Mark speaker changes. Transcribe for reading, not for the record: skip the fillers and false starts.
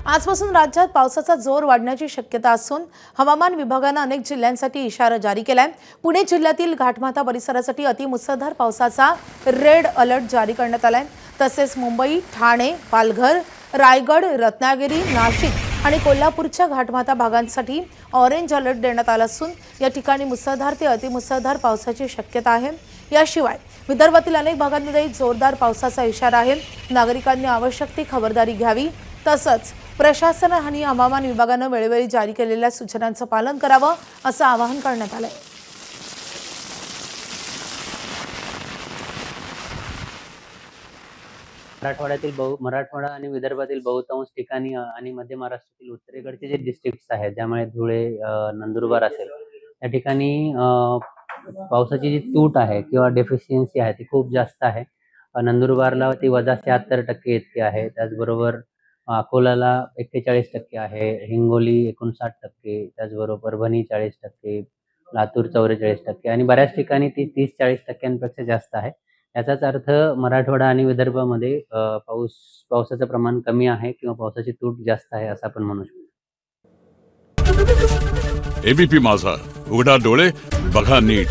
Speaker 1: आजपासून राज्यात पावसाचा जोर वाढण्याची शक्यता असून हवामान विभागाने अनेक जिल्ह्यांसाठी इशारा जारी केलाय। पुणे जिल्ह्यातील घाटमाथा परिसरासाठी अतिमुसळधार पावसाचा रेड अलर्ट जारी करण्यात आलाय। तसेच मुंबई, ठाणे, पालघर, रायगड, रत्नागिरी, नाशिक आणि कोल्हापूरच्या घाटमाथा भागांसाठी ऑरेंज अलर्ट देण्यात आला असून या ठिकाणी मुसळधार ते अतिमुसळधार पावसाची शक्यता आहे। याशिवाय विदर्भातील अनेक भागांमध्ये जोरदार पावसाचा इशारा आहे। नागरिकांनी आवश्यक ती खबरदारी घ्यावी। तसंच प्रशासन आणि हवामान विभागाने वेळोवेळी जारी केलेल्या सूचनांचं पालन करावं असं आवाहन करण्यात आलंय।
Speaker 2: मराठवाडा आणि विदर्भातील बहुतांश ठिकाणी आणि मध्य महाराष्ट्रातील उत्तरेकडचे जे डिस्ट्रिक्ट्स आहेत, ज्यामुळे धुळे, नंदुरबार असेल, या ठिकाणी पावसाची जी तूट आहे किंवा डेफिशियन्सी आहे ती खूप जास्त आहे। नंदुरबारला ती -76% इतकी आहे। त्याचबरोबर अकोल्याला 41% आहे, हिंगोली 59%, त्याचबरोबर परभणी 40%, लातूर 44% आणि बऱ्याच ठिकाणी ती 30-40% जास्त आहे। याचाच अर्थ मराठवाडा आणि विदर्भामध्ये पावसाचं प्रमाण कमी आहे किंवा पावसाची तूट जास्त आहे असं आपण म्हणू शकतो।
Speaker 3: एबीपी माझा, उघडा डोळे बघा नीट।